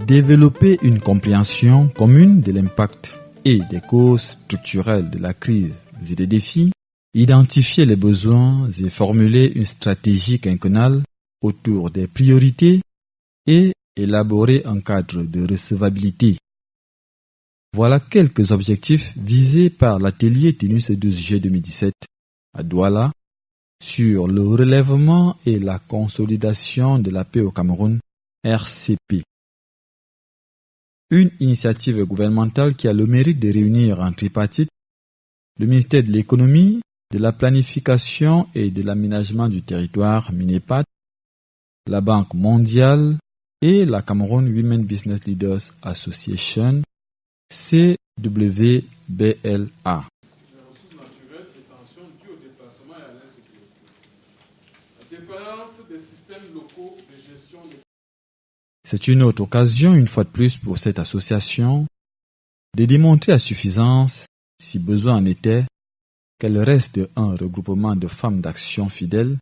Développer une compréhension commune de l'impact et des causes structurelles de la crise et des défis, identifier les besoins et formuler une stratégie quinquennale autour des priorités et élaborer un cadre de recevabilité. Voilà quelques objectifs visés par l'atelier tenu ce 12 juillet 2017 à Douala sur le relèvement et la consolidation de la paix au Cameroun, RCP. Une initiative gouvernementale qui a le mérite de réunir en tripartite le ministère de l'économie, de la planification et de l'aménagement du territoire MINEPAT, la Banque mondiale et la Cameroun Women Business Leaders Association, CWBLA. Les ressources naturelles et tensions dues au déplacement et à l'insécurité. La défaillance des systèmes locaux de gestion des... C'est une autre occasion, une fois de plus, pour cette association de démontrer à suffisance, si besoin en était, qu'elle reste un regroupement de femmes d'action fidèles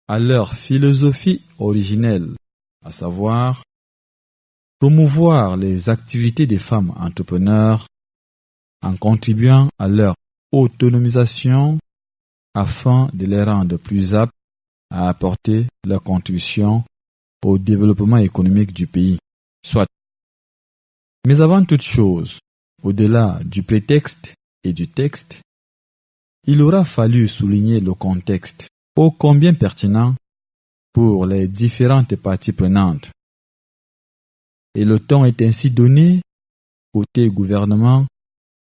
à leur philosophie originelle, à savoir promouvoir les activités des femmes entrepreneurs en contribuant à leur autonomisation afin de les rendre plus aptes à apporter leur contribution au développement économique du pays, soit. Mais avant toute chose, au-delà du prétexte et du texte, il aura fallu souligner le contexte, ô combien pertinent pour les différentes parties prenantes. Et le ton est ainsi donné, côté gouvernement,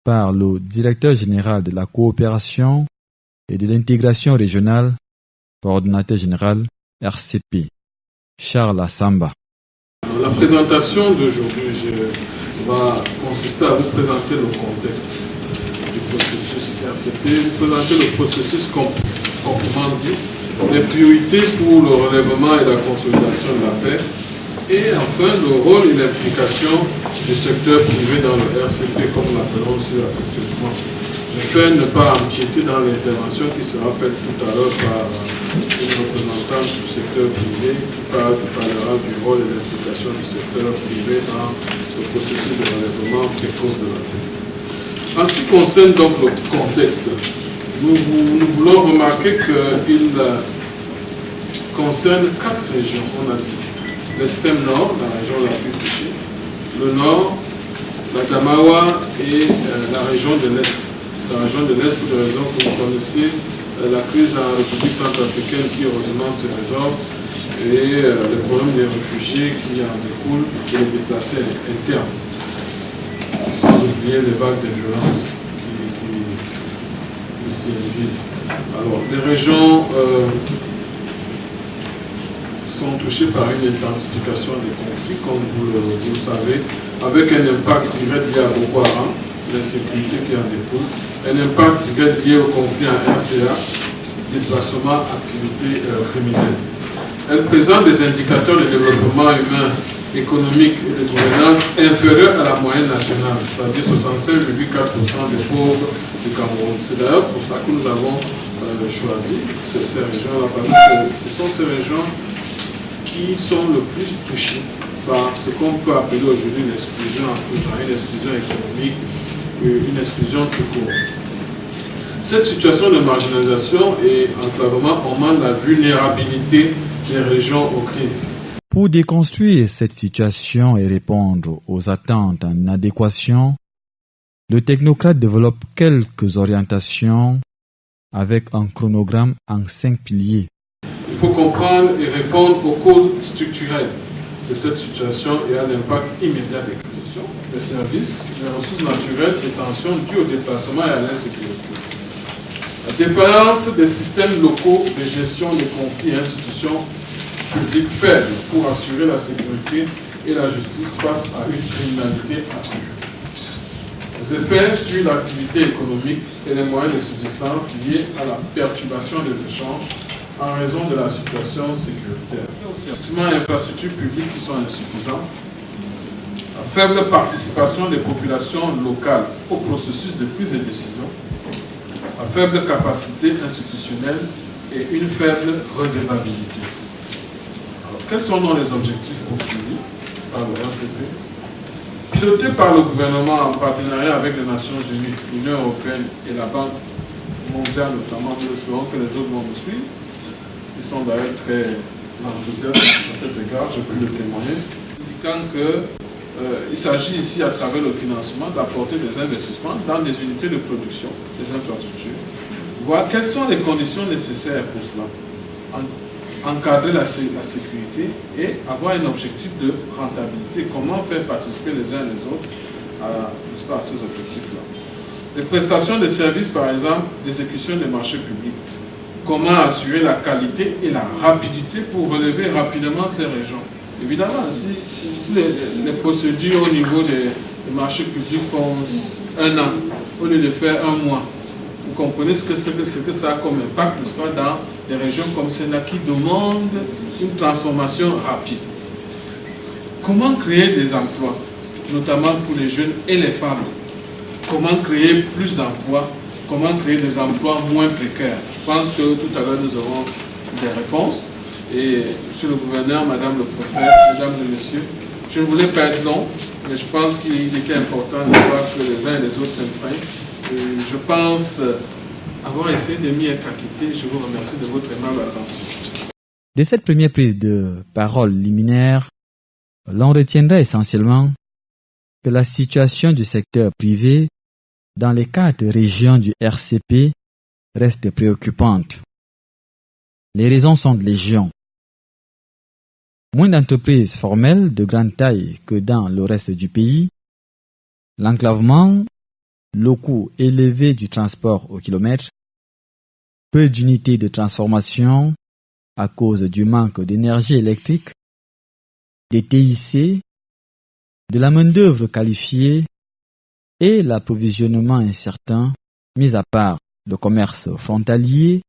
par le directeur général de la coopération et de l'intégration régionale, coordonnateur général RCP. Charles Assamba. La présentation d'aujourd'hui va consister à vous présenter le contexte du processus RCP, vous présenter le processus proprement dit, les priorités pour le relèvement et la consolidation de la paix, et enfin le rôle et l'implication du secteur privé dans le RCP, comme nous l'appelons aussi affectueusement. J'espère ne pas empiéter dans l'intervention qui sera faite tout à l'heure par une représentante du secteur privé qui parlera du rôle et l'implication du secteur privé dans le processus de relèvement précoce de la paix. En ce qui concerne donc le contexte, nous voulons remarquer qu'il concerne 4 régions, on a dit. L'extrême nord, la région la plus touchée, le nord, la Damawa et la région de l'Est. La région de l'Est, pour des raisons que vous connaissez, la crise en République centrafricaine qui heureusement se résorbe et le problème des réfugiés qui en découlent et les déplacés internes. Sans oublier les vagues de violence qui s'y invitent. Alors, les régions sont touchées par une intensification des conflits, comme vous le savez, avec un impact direct lié à Boko Haram, l'insécurité qui en découle, un impact direct lié au conflit en RCA, déplacement, activité criminelle. Elle présente des indicateurs de développement humain, économique et de gouvernance inférieurs à la moyenne nationale, c'est-à-dire 65,4% des pauvres du Cameroun. C'est d'ailleurs pour ça que nous avons choisi ces régions-là, parce que ce sont ces régions qui sont le plus touchées par ce qu'on peut appeler aujourd'hui une exclusion en tout genre, une exclusion économique, une exclusion tout court. Cette situation de marginalisation et enclavement augmente la vulnérabilité des régions aux crises. Pour déconstruire cette situation et répondre aux attentes en adéquation, le technocrate développe quelques orientations avec un chronogramme en 5 piliers. Il faut comprendre et répondre aux causes structurelles de cette situation et à l'impact immédiat des crises, les services, les ressources naturelles et tensions dues au déplacement et à l'insécurité. La défaillance des systèmes locaux de gestion des conflits et institutions publique faible pour assurer la sécurité et la justice face à une criminalité accrue. Les effets sur l'activité économique et les moyens de subsistance liés à la perturbation des échanges en raison de la situation sécuritaire. Les infrastructures publiques qui sont insuffisants, la faible participation des populations locales au processus de prise de décision, la faible capacité institutionnelle et une faible redevabilité. Alors, quels sont donc les objectifs poursuivis par le RCP? Piloté par le gouvernement en partenariat avec les Nations Unies, l'Union européenne et la Banque mondiale notamment, nous espérons que les autres vont nous suivre. Ils sont d'ailleurs très enthousiastes à cet égard, je peux le témoigner, indiquant qu'il s'agit ici, à travers le financement, d'apporter des investissements dans des unités de production, des infrastructures, voir quelles sont les conditions nécessaires pour cela, encadrer la sécurité et avoir un objectif de rentabilité. Comment faire participer les uns et les autres à ces objectifs-là. Les prestations de services, par exemple, l'exécution des marchés publics. Comment assurer la qualité et la rapidité pour relever rapidement ces régions. Évidemment, si les procédures au niveau des marchés publics font 1 an, au lieu de faire 1 mois, vous comprenez ce que ça a comme impact, n'est-ce pas, dans des régions comme celle-là qui demandent une transformation rapide. Comment créer des emplois, notamment pour les jeunes et les femmes? Comment créer plus d'emplois? Comment créer des emplois moins précaires? Je pense que tout à l'heure nous aurons des réponses. Et Monsieur le gouverneur, Madame le préfet, Mesdames et Messieurs, je ne voulais pas être long, mais je pense qu'il était important de voir que les uns et les autres s'imprègnent. Et je pense avoir essayé de m'y être acquitté. Je vous remercie de votre aimable attention. De cette première prise de parole liminaire, l'on retiendra essentiellement que la situation du secteur privé dans les 4 régions du RCP reste préoccupante. Les raisons sont de légion. Moins d'entreprises formelles de grande taille que dans le reste du pays, l'enclavement, le coût élevé du transport au kilomètre, peu d'unités de transformation à cause du manque d'énergie électrique, des TIC, de la main-d'œuvre qualifiée et l'approvisionnement incertain, mis à part le commerce frontalier,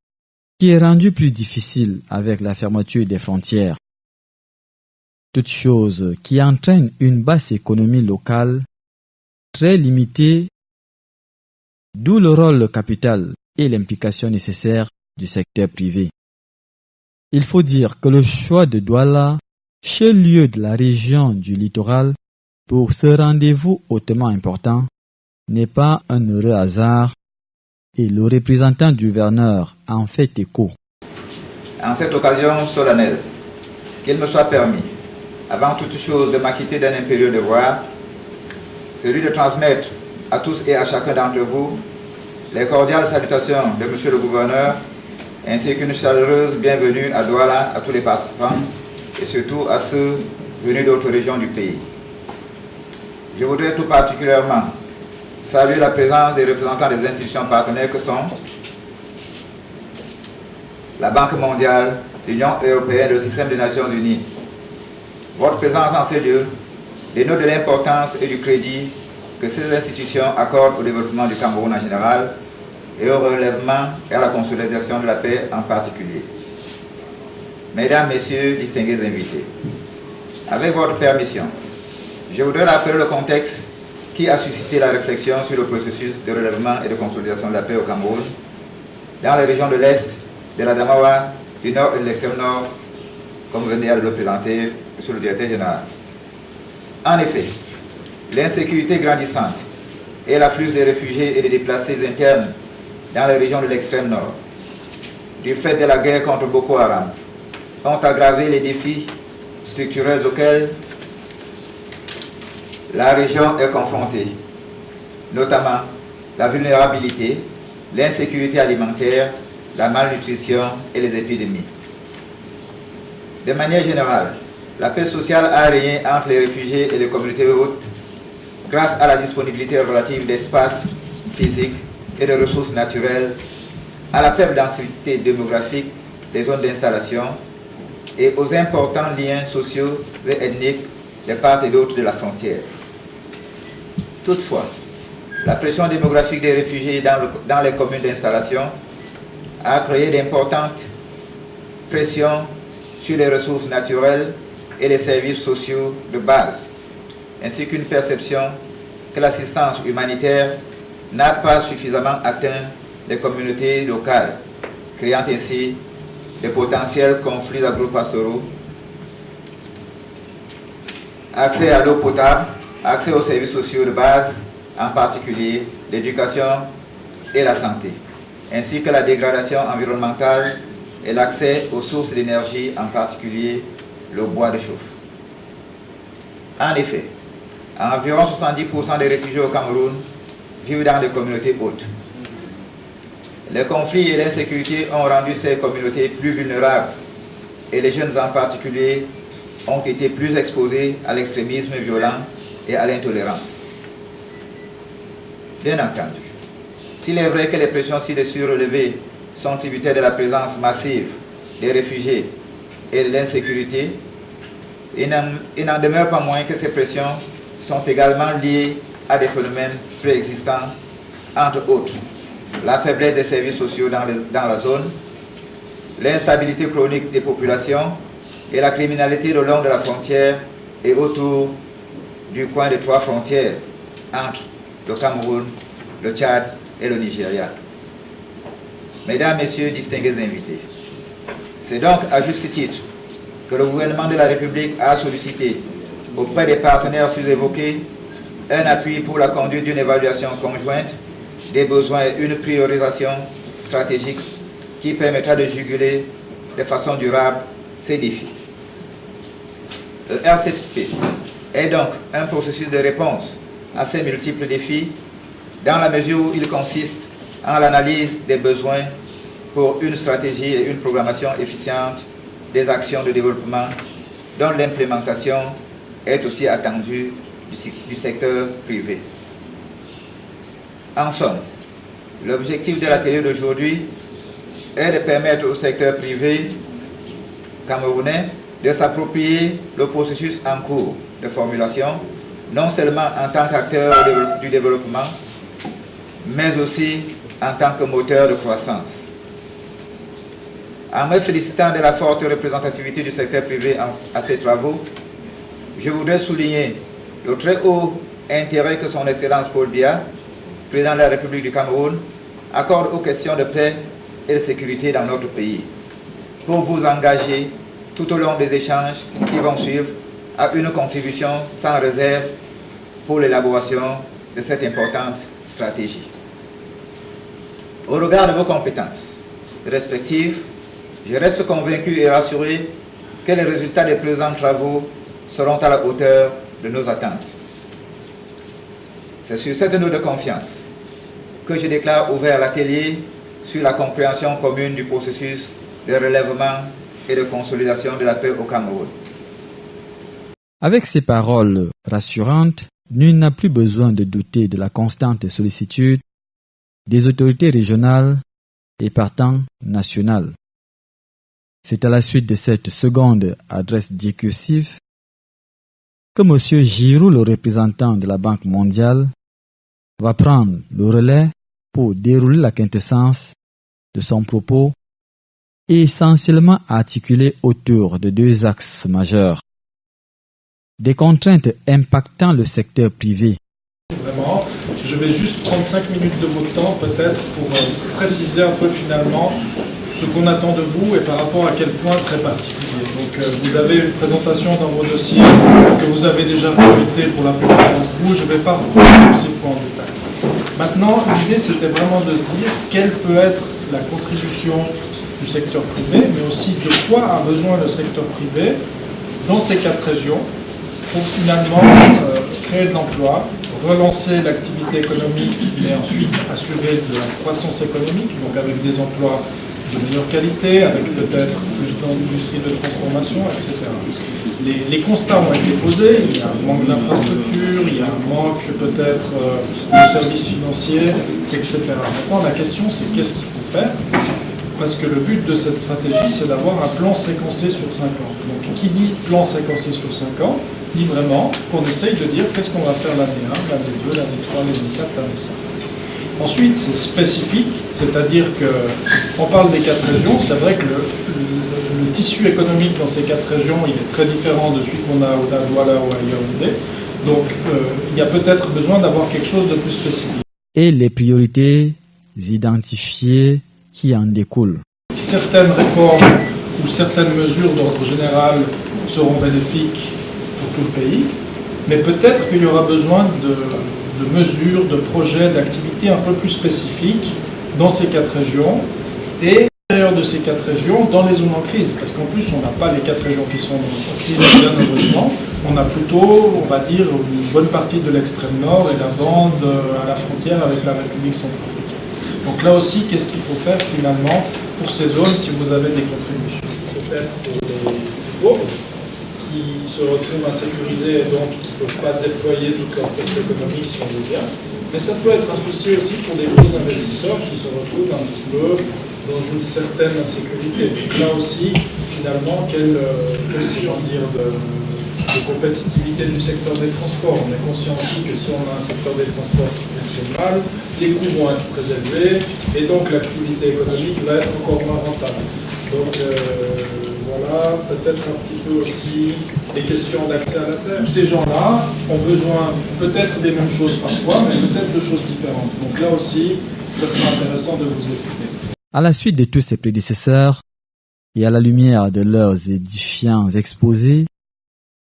qui est rendu plus difficile avec la fermeture des frontières. Toutes choses qui entraînent une basse économie locale très limitée, d'où le rôle capital et l'implication nécessaire du secteur privé. Il faut dire que le choix de Douala, chef-lieu de la région du littoral, pour ce rendez-vous hautement important, n'est pas un heureux hasard, et le représentant du gouverneur en fait écho. En cette occasion solennelle, qu'il me soit permis, avant toute chose, de m'acquitter d'un impérieux devoir, celui de transmettre à tous et à chacun d'entre vous les cordiales salutations de Monsieur le gouverneur, ainsi qu'une chaleureuse bienvenue à Douala à tous les participants et surtout à ceux venus d'autres régions du pays. Je voudrais tout particulièrement saluer la présence des représentants des institutions partenaires que sont la Banque mondiale, l'Union européenne et le système des Nations unies. Votre présence en ces lieux dénote de l'importance et du crédit que ces institutions accordent au développement du Cameroun en général et au relèvement et à la consolidation de la paix en particulier. Mesdames, Messieurs, distingués invités, avec votre permission, je voudrais rappeler le contexte qui a suscité la réflexion sur le processus de relèvement et de consolidation de la paix au Cameroun, dans les régions de l'Est, de la Damawa, du Nord et de l'extrême Nord, comme venait de le présenter Monsieur le directeur général. En effet, l'insécurité grandissante et l'afflux des réfugiés et des déplacés internes dans les régions de l'extrême Nord, du fait de la guerre contre Boko Haram, ont aggravé les défis structurels auxquels la région est confrontée, notamment la vulnérabilité, l'insécurité alimentaire, la malnutrition et les épidémies. De manière générale, la paix sociale a régné entre les réfugiés et les communautés hautes grâce à la disponibilité relative d'espaces physiques et de ressources naturelles, à la faible densité démographique des zones d'installation, et aux importants liens sociaux et ethniques de part et d'autre de la frontière. Toutefois, la pression démographique des réfugiés dans les communes d'installation a créé d'importantes pressions sur les ressources naturelles et les services sociaux de base, ainsi qu'une perception que l'assistance humanitaire n'a pas suffisamment atteint les communautés locales, créant ainsi de potentiels conflits agro-pastoraux, accès à l'eau potable, accès aux services sociaux de base, en particulier l'éducation et la santé, ainsi que la dégradation environnementale et l'accès aux sources d'énergie, en particulier le bois de chauffe. En effet, environ 70% des réfugiés au Cameroun vivent dans des communautés hautes. Les conflits et l'insécurité ont rendu ces communautés plus vulnérables et les jeunes en particulier ont été plus exposés à l'extrémisme violent et à l'intolérance. Bien entendu, s'il est vrai que les pressions ci-dessus relevées sont tributaires de la présence massive des réfugiés et de l'insécurité, il n'en demeure pas moins que ces pressions sont également liées à des phénomènes préexistants, entre autres la faiblesse des services sociaux dans la zone, l'instabilité chronique des populations et la criminalité le long de la frontière et autour du coin des 3 frontières entre le Cameroun, le Tchad et le Nigeria. Mesdames, Messieurs, distingués invités, c'est donc à juste titre que le gouvernement de la République a sollicité auprès des partenaires sous-évoqués un appui pour la conduite d'une évaluation conjointe des besoins et une priorisation stratégique qui permettra de juguler de façon durable ces défis. Le RCP est donc un processus de réponse à ces multiples défis dans la mesure où il consiste en l'analyse des besoins pour une stratégie et une programmation efficiente des actions de développement dont l'implémentation est aussi attendue du secteur privé. En somme, l'objectif de l'atelier d'aujourd'hui est de permettre au secteur privé camerounais de s'approprier le processus en cours de formulation, non seulement en tant qu'acteur du développement, mais aussi en tant que moteur de croissance. En me félicitant de la forte représentativité du secteur privé à ces travaux, je voudrais souligner le très haut intérêt que son Excellence Paul Biya, président de la République du Cameroun, accorde aux questions de paix et de sécurité dans notre pays, pour vous engager tout au long des échanges qui vont suivre à une contribution sans réserve pour l'élaboration de cette importante stratégie. Au regard de vos compétences respectives, je reste convaincu et rassuré que les résultats des présents travaux seront à la hauteur de nos attentes. C'est sur cette note de confiance que je déclare ouvert l'atelier sur la compréhension commune du processus de relèvement et de consolidation de la paix au Cameroun. Avec ces paroles rassurantes, nul n'a plus besoin de douter de la constante sollicitude des autorités régionales et partant nationales. C'est à la suite de cette seconde adresse discursive que M. Giroud, le représentant de la Banque mondiale, va prendre le relais pour dérouler la quintessence de son propos et essentiellement articulé autour de 2 axes majeurs. Des contraintes impactant le secteur privé. Vraiment, je vais juste prendre 5 minutes de votre temps peut-être pour préciser un peu finalement ce qu'on attend de vous et par rapport à quel point très particulier. Donc vous avez une présentation dans vos dossiers que vous avez déjà feuilleté pour la plupart d'entre vous. Je ne vais pas reprendre tous ces points en détail. Maintenant, l'idée c'était vraiment de se dire quelle peut être la contribution du secteur privé, mais aussi de quoi a besoin le secteur privé dans ces 4 régions pour finalement créer de l'emploi, relancer l'activité économique, mais ensuite assurer de la croissance économique, donc avec des emplois de meilleure qualité, avec peut-être plus d'industrie de transformation, etc. Les constats ont été posés, il y a un manque d'infrastructures, il y a un manque peut-être de services financiers, etc. Maintenant, la question c'est qu'est-ce qu'il faut faire parce que le but de cette stratégie, c'est d'avoir un plan séquencé sur 5 ans. Donc, qui dit plan séquencé sur 5 ans, dit vraiment qu'on essaye de dire qu'est-ce qu'on va faire l'année 1, l'année 2, l'année 3, l'année 4, l'année 5. Ensuite, c'est spécifique, c'est-à-dire qu'on parle des 4 régions. C'est vrai que le tissu économique dans ces 4 régions, il est très différent de celui qu'on a au Douala ou à Yaoundé. Donc, il y a peut-être besoin d'avoir quelque chose de plus spécifique. Et les priorités identifiées qui en découlent. Certaines réformes ou certaines mesures d'ordre général seront bénéfiques pour tout le pays, mais peut-être qu'il y aura besoin de mesures, de projets, d'activités un peu plus spécifiques dans ces 4 régions et à l'intérieur de ces 4 régions dans les zones en crise, parce qu'en plus on n'a pas les 4 régions qui sont en crise, bien heureusement, on a plutôt, on va dire, une bonne partie de l'extrême nord et la bande à la frontière avec la République centrafricaine. Donc là aussi, qu'est-ce qu'il faut faire finalement pour ces zones si vous avez des contributions? Peut-être pour les pauvres qui se retrouvent insécurisés et donc qui ne peuvent pas déployer toute leur force économique si on veut bien. Mais ça peut être un souci aussi pour des gros investisseurs qui se retrouvent un petit peu dans une certaine insécurité. Donc là aussi, finalement, quelle de compétitivité du secteur des transports. On est conscient aussi que si on a un secteur des transports qui fonctionne mal, les coûts vont être très élevés et donc l'activité économique va être encore moins rentable. Donc voilà, peut-être un petit peu aussi les questions d'accès à la terre. Tous ces gens-là ont besoin peut-être des mêmes choses parfois, mais peut-être de choses différentes. Donc là aussi, ça sera intéressant de vous écouter. À la suite de tous ses prédécesseurs et à la lumière de leurs édifiants exposés,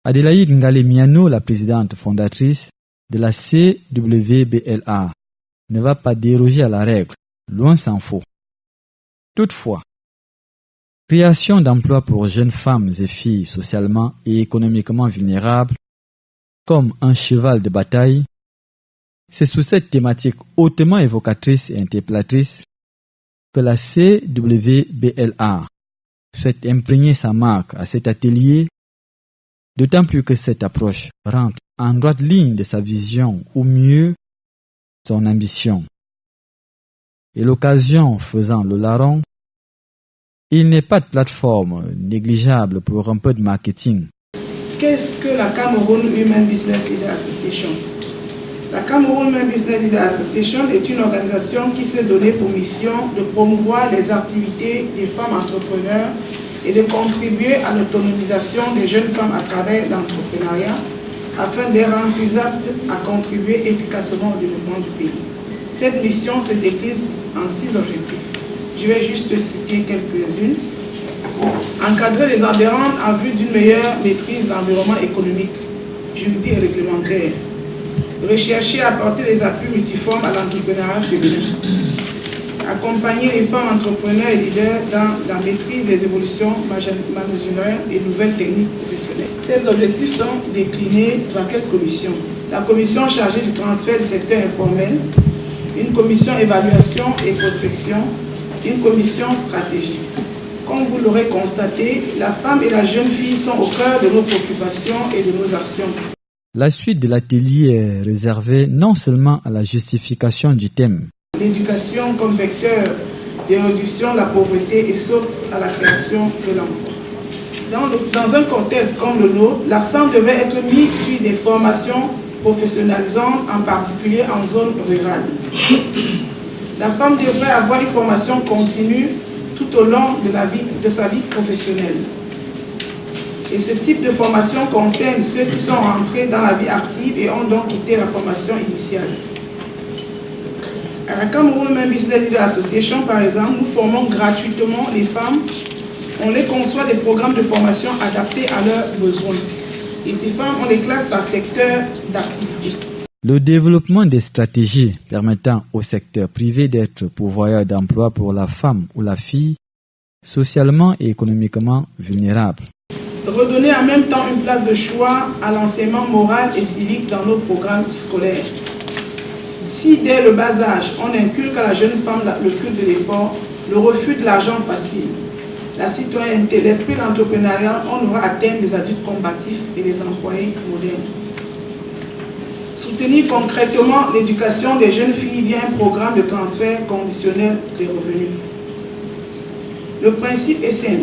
Adélaïde Ngalé-Miano, la présidente fondatrice de la CWBLA, ne va pas déroger à la règle, loin s'en faut. Toutefois, création d'emplois pour jeunes femmes et filles socialement et économiquement vulnérables, comme un cheval de bataille, c'est sous cette thématique hautement évocatrice et interpellatrice que la CWBLA souhaite imprégner sa marque à cet atelier, d'autant plus que cette approche rentre en droite ligne de sa vision, ou mieux, son ambition. Et l'occasion faisant le larron, il n'est pas de plateforme négligeable pour un peu de marketing. Qu'est-ce que la Cameroun Women Business Leader Association? La Cameroun Women Business Leader Association est une organisation qui s'est donnée pour mission de promouvoir les activités des femmes entrepreneurs et de contribuer à l'autonomisation des jeunes femmes à travers l'entrepreneuriat afin de les rendre plus aptes à contribuer efficacement au développement du pays. Cette mission se décline en 6 objectifs. Je vais juste citer quelques-unes. Encadrer les adhérents en vue d'une meilleure maîtrise de l'environnement économique, juridique et réglementaire. Rechercher et apporter des appuis multiformes à l'entrepreneuriat féminin. Accompagner les femmes entrepreneurs et leaders dans la maîtrise des évolutions managériales et nouvelles techniques professionnelles. Ces objectifs sont déclinés dans quelle commission? La commission chargée du transfert du secteur informel, une commission évaluation et prospection, une commission stratégie. Comme vous l'aurez constaté, la femme et la jeune fille sont au cœur de nos préoccupations et de nos actions. La suite de l'atelier est réservée non seulement à la justification du thème. L'éducation comme vecteur de réduction de la pauvreté et saute à la création de l'emploi. Dans un contexte comme le nôtre, l'accent devait être mis sur des formations professionnalisantes, en particulier en zone rurale. La femme devrait avoir une formation continue tout au long de sa vie professionnelle. Et ce type de formation concerne ceux qui sont rentrés dans la vie active et ont donc quitté la formation initiale. À la Cameroun Women Business Leader Association, par exemple, nous formons gratuitement les femmes. On les conçoit des programmes de formation adaptés à leurs besoins. Et ces femmes, on les classe par secteur d'activité. Le développement des stratégies permettant au secteur privé d'être pourvoyeur d'emploi pour la femme ou la fille socialement et économiquement vulnérable. Redonner en même temps une place de choix à l'enseignement moral et civique dans nos programmes scolaires. Si dès le bas âge, on inculque à la jeune femme le culte de l'effort, le refus de l'argent facile, la citoyenneté, l'esprit d'entrepreneuriat, on aura atteint les adultes combatifs et les employés modernes. Soutenir concrètement l'éducation des jeunes filles via un programme de transfert conditionnel des revenus. Le principe est simple.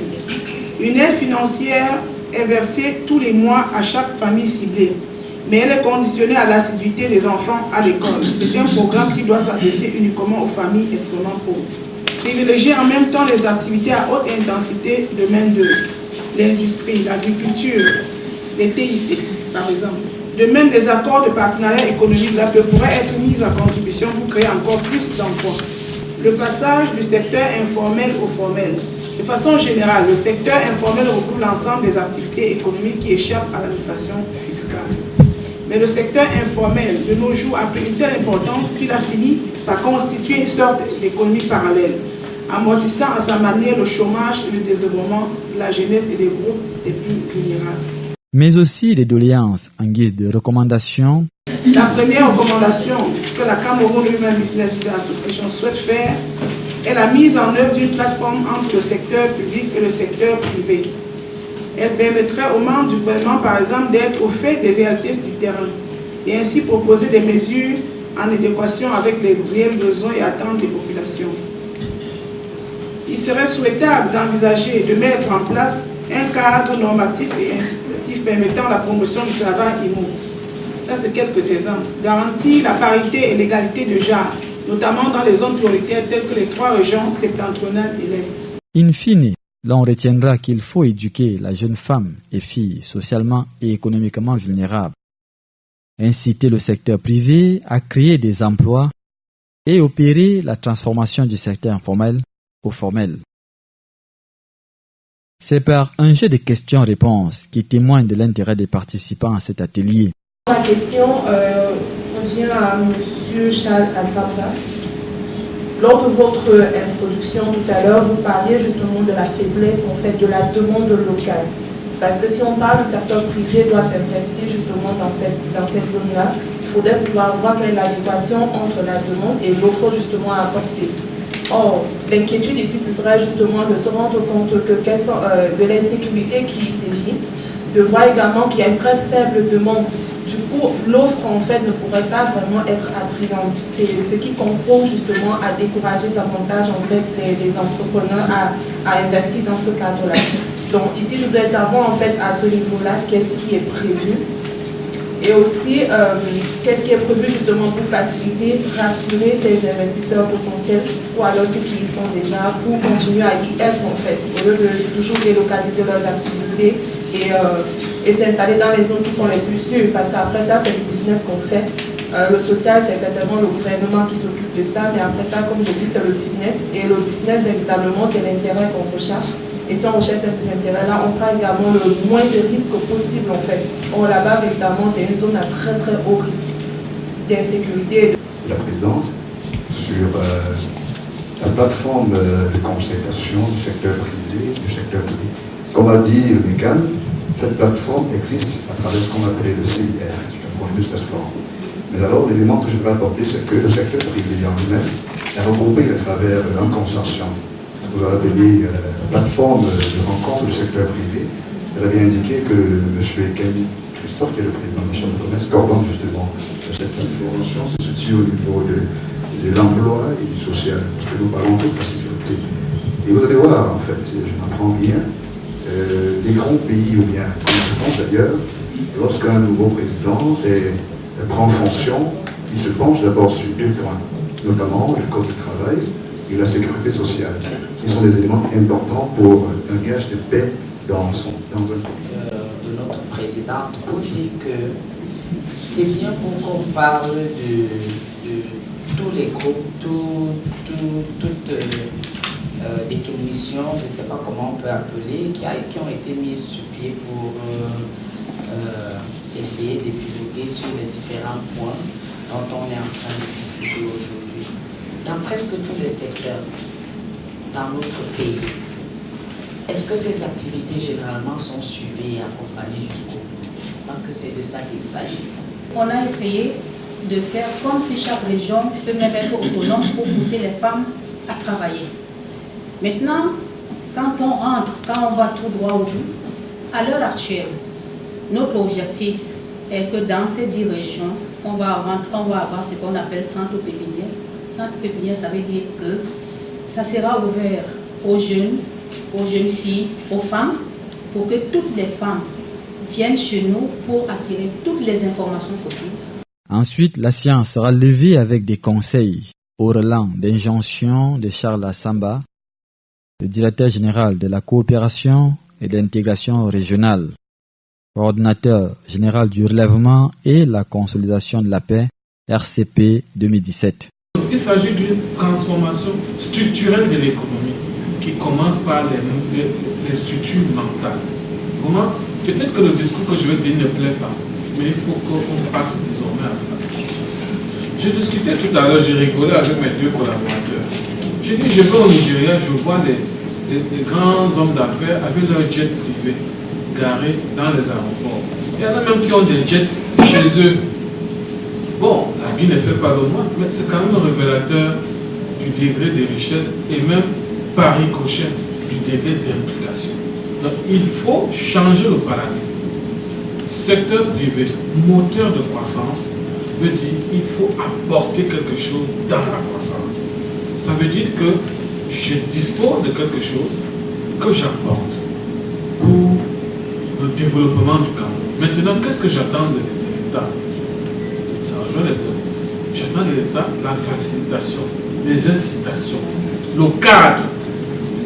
Une aide financière est versée tous les mois à chaque famille ciblée, mais elle est conditionnée à l'assiduité des enfants à l'école. C'est un programme qui doit s'adresser uniquement aux familles extrêmement pauvres. Privilégier en même temps les activités à haute intensité de main-d'œuvre, l'industrie, l'agriculture, les TIC, par exemple. De même, les accords de partenariat économique pourraient être mis en contribution pour créer encore plus d'emplois. Le passage du secteur informel au formel. De façon générale, le secteur informel regroupe l'ensemble des activités économiques qui échappent à l'administration fiscale. Mais le secteur informel, de nos jours, a pris une telle importance qu'il a fini par constituer une sorte d'économie parallèle, amortissant à sa manière le chômage et le désœuvrement de la jeunesse et des groupes les plus vulnérables. Mais aussi des doléances en guise de recommandations. La première recommandation que la Cameroun Human Business Association souhaite faire est la mise en œuvre d'une plateforme entre le secteur public et le secteur privé. Elle permettrait aux membres du gouvernement, par exemple, d'être au fait des réalités du terrain et ainsi proposer des mesures en adéquation avec les réels besoins et attentes des populations. Il serait souhaitable d'envisager de mettre en place un cadre normatif et incitatif permettant la promotion du travail IMO. Ça, c'est quelques exemples. Garantir la parité et l'égalité de genre, notamment dans les zones prioritaires telles que les 3 régions septentrionales et l'Est. In fine, l'on retiendra qu'il faut éduquer la jeune femme et fille socialement et économiquement vulnérables, inciter le secteur privé à créer des emplois et opérer la transformation du secteur informel au formel. C'est par un jeu de questions-réponses qui témoigne de l'intérêt des participants à cet atelier. La question revient à M. Charles Assamba. Lors de votre introduction tout à l'heure, vous parliez justement de la faiblesse en fait de la demande locale. Parce que si on parle du secteur privé doit s'investir justement dans cette zone-là, il faudrait pouvoir voir quelle est l'adéquation entre la demande et l'offre justement à apporter. Or, l'inquiétude ici, ce serait justement de se rendre compte que de l'insécurité qui sévit, de voir également qu'il y a une très faible demande. Du coup, l'offre en fait ne pourrait pas vraiment être attrayante. C'est ce qui concourt justement à décourager davantage en fait les entrepreneurs à investir dans ce cadre-là. Donc ici, je voudrais savoir en fait à ce niveau-là qu'est-ce qui est prévu et aussi qu'est-ce qui est prévu justement pour faciliter, rassurer ces investisseurs potentiels ou alors ceux qui y sont déjà pour continuer à y être en fait au lieu de toujours délocaliser leurs activités et s'installer dans les zones qui sont les plus sûres parce qu'après ça c'est du business qu'on fait. Le social c'est certainement le gouvernement qui s'occupe de ça mais après ça comme je dis c'est le business et le business véritablement c'est l'intérêt qu'on recherche. Et si on recherche ces intérêts-là, on prend également le moins de risques possible en fait. Or là-bas, véritablement, c'est une zone à très très haut risque d'insécurité. La présidente, sur la plateforme de concertation du secteur privé, du secteur public. Comme a dit le MECAN, cette plateforme existe à travers ce qu'on appelait le CIF, Cameroun Business Forum. Mais alors, l'élément que je voudrais apporter, c'est que le secteur privé en lui-même est regroupé à travers un consortium. Vous avez appelé la plateforme de rencontre du secteur privé. Elle a bien indiqué que M. Ken Christophe, qui est le président de la Chambre de commerce, coordonne justement cette plateforme. Se situe au niveau de l'emploi et du social, parce que nous parlons tous de la sécurité. Et vous allez voir, en fait, je n'apprends rien, les grands pays, ou bien comme la France d'ailleurs, lorsqu'un nouveau président prend fonction, il se penche d'abord sur 2 points, notamment le code du travail et la sécurité sociale, qui sont des éléments importants pour un gage de paix dans un pays. De notre présidente pour dire que c'est bien pour qu'on parle de tous les groupes, toutes les commissions, je ne sais pas comment on peut appeler, qui ont été mises sur pied pour essayer d'épiloguer sur les différents points dont on est en train de discuter aujourd'hui. Dans presque tous les secteurs dans notre pays, est-ce que ces activités généralement sont suivies et accompagnées jusqu'au bout? Je crois que c'est de ça qu'il s'agit. On a essayé de faire comme si chaque région peut même être autonome pour pousser les femmes à travailler. Maintenant, quand on rentre, quand on va tout droit au but, à l'heure actuelle, notre objectif est que dans ces 10 régions, on va avoir ce qu'on appelle centre pépinière. Centre pépinière, ça veut dire que ça sera ouvert aux jeunes aux jeunes filles, aux femmes, pour que toutes les femmes viennent chez nous pour attirer toutes les informations possibles. Ensuite, la science sera levée avec des conseils au relent d'injonction de Charles Assamba, le directeur général de la coopération et de l'intégration régionale, coordinateur général du relèvement et la consolidation de la paix, RCP 2017. Il s'agit d'une transformation structurelle de l'économie qui commence par les structures mentales. Comment? Peut-être que le discours que je vais dire ne plaît pas, mais il faut qu'on passe désormais à cela. J'ai discuté tout à l'heure, j'ai rigolé avec mes 2 collaborateurs. J'ai dit, je vais au Nigeria, je vois les grands hommes d'affaires avec leurs jets privés garés dans les aéroports. Il y en a même qui ont des jets chez eux. Bon, la vie ne fait pas le moine, mais c'est quand même un révélateur du degré de richesse et même par ricochet du degré d'implication. Donc il faut changer le paradigme. Secteur privé, moteur de croissance, veut dire qu'il faut apporter quelque chose dans la croissance. Ça veut dire que je dispose de quelque chose que j'apporte pour le développement du Cameroun. Maintenant, qu'est-ce que j'attends de l'État? Ça rejoint l'État. J'attends de l'État la facilitation, les incitations, le cadre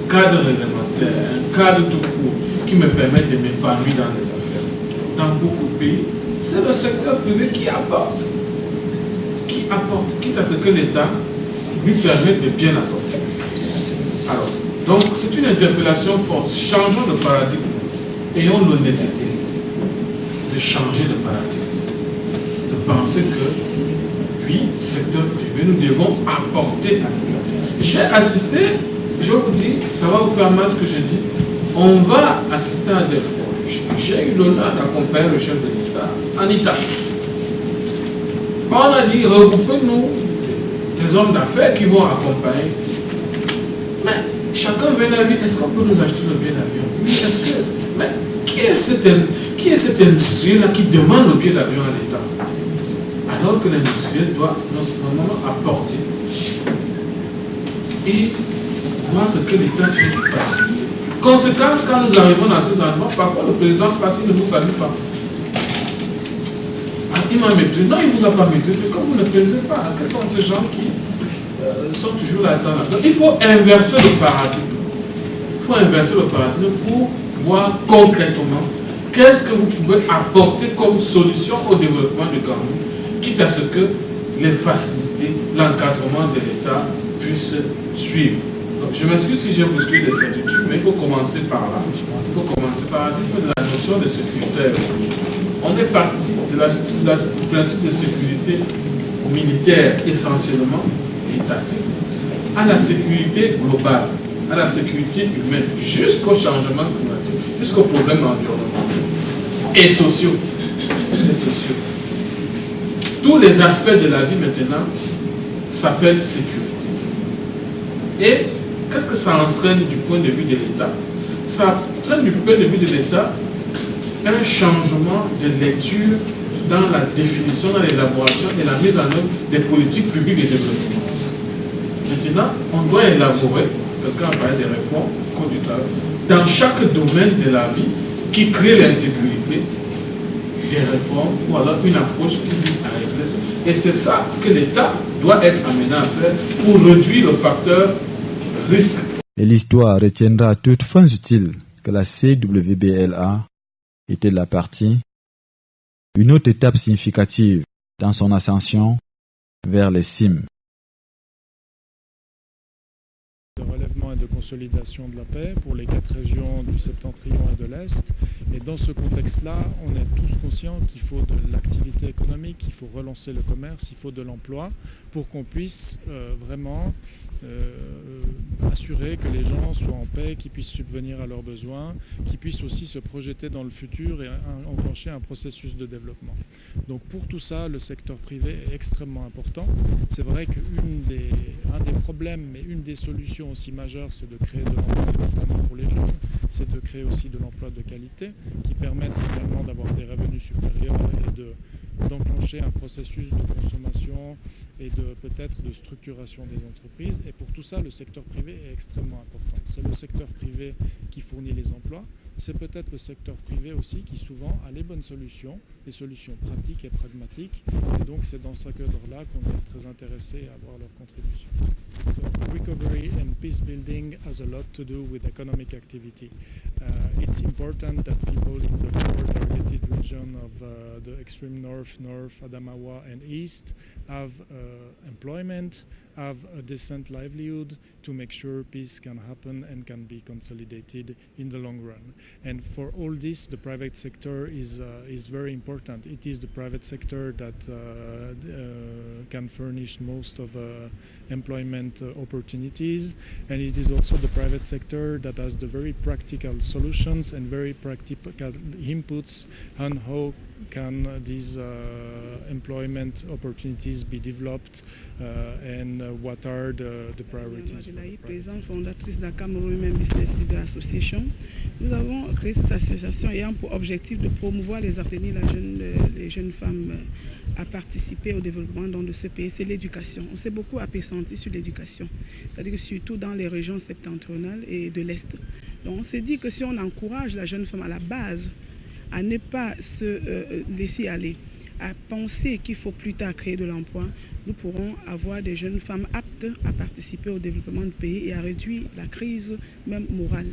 réglementaire, un cadre tout court qui me permet de m'épanouir dans les affaires. Dans beaucoup de pays, c'est le secteur privé qui apporte, quitte à ce que l'État lui permette de bien apporter. Alors, donc c'est une interpellation forte. Changeons de paradigme. Ayons l'honnêteté de changer de paradigme. De penser que, oui, secteur privé, nous devons apporter à l'État. J'ai assisté, je vous dis, ça va vous faire mal ce que je dis, on va assister à des forges. J'ai eu l'honneur d'accompagner le chef de l'État en Italie. On a dit, regroupez-nous des hommes d'affaires qui vont accompagner. Mais chacun veut la vie, est-ce qu'on peut nous acheter le billet d'avion? Oui, mais qui est cet industriel-là qui demande le billet d'avion à l'État? Alors que l'industriel doit normalement apporter et voir ce que l'État peut faciliter. Conséquence, quand nous arrivons dans ces endroits, parfois le président passe, il ne vous salue pas. Il m'a méprisé. Non, il ne vous a pas méprisé, c'est comme vous ne plaisez pas. Quels sont ces gens qui sont toujours là-dedans? Donc il faut inverser le paradigme. Il faut inverser le paradigme pour voir concrètement qu'est-ce que vous pouvez apporter comme solution au développement du Cameroun, quitte à ce que les facilités, l'encadrement de l'État puissent suivre. Donc, je m'excuse si j'ai bousculé des certitudes, mais il faut commencer par là. Il faut commencer par la notion de sécurité. On est parti du principe de sécurité militaire essentiellement étatique à la sécurité globale, à la sécurité humaine, jusqu'au changement climatique, jusqu'aux problèmes environnementaux et sociaux. Tous les aspects de la vie maintenant s'appellent sécurité. Et qu'est-ce que ça entraîne du point de vue de l'État? Ça entraîne du point de vue de l'État un changement de lecture dans la définition, dans l'élaboration et la mise en œuvre des politiques publiques de développement. Maintenant, on doit élaborer, quelqu'un a parlé des réformes, code du travail, dans chaque domaine de la vie qui crée l'insécurité, des réformes ou alors une approche qui vise à régler ça. Et c'est ça que l'État doit être amené à faire pour réduire le facteur risque. Et l'histoire retiendra à toutes fins utiles que la CWBLA était la partie, une autre étape significative dans son ascension vers les cimes. De relèvement et de consolidation de la paix pour les 4 régions du septentrion et de l'Est. Et dans ce contexte-là, on est tous conscients qu'il faut de l'activité économique, qu'il faut relancer le commerce, il faut de l'emploi pour qu'on puisse vraiment assurer que les gens soient en paix, qu'ils puissent subvenir à leurs besoins, qu'ils puissent aussi se projeter dans le futur et enclencher un processus de développement. Donc pour tout ça, le secteur privé est extrêmement important. C'est vrai qu'un des problèmes, mais une des solutions aussi majeures, c'est de créer de l'emploi, notamment pour les jeunes, c'est de créer aussi de l'emploi de qualité qui permettent finalement d'avoir des revenus supérieurs et d'enclencher déclencher un processus de consommation et peut-être de structuration des entreprises. Et pour tout ça, le secteur privé est extrêmement important. C'est le secteur privé qui fournit les emplois. C'est peut-être le secteur privé aussi qui souvent a les bonnes solutions, les solutions pratiques et pragmatiques. Et donc c'est dans ce cadre-là qu'on est très intéressé à avoir leur contribution. So recovery and peace building has a lot to do with economic activity. It's important that people in the four targeted region of the extreme north, Adamawa and east have employment, have a decent livelihood to make sure peace can happen and can be consolidated in the long run. And for all this, the private sector is very important. It is the private sector that can furnish most of employment opportunities, and it is also the private sector that has the very practical solutions and very practical inputs on how can these employment opportunities be developed and what are the priorities. Présidente fondatrice de la Cameroon Women Business Leaders Association. Nous avons créé cette association ayant pour objectif de promouvoir les les jeunes femmes à participer au développement de ce pays. C'est l'éducation. On s'est beaucoup appesanti sur l'éducation, c'est-à-dire que surtout dans les régions septentrionales et de l'Est. Donc on s'est dit que si on encourage la jeune femme à la base à ne pas se laisser aller, à penser qu'il faut plus tard créer de l'emploi, nous pourrons avoir des jeunes femmes aptes à participer au développement du pays et à réduire la crise même morale.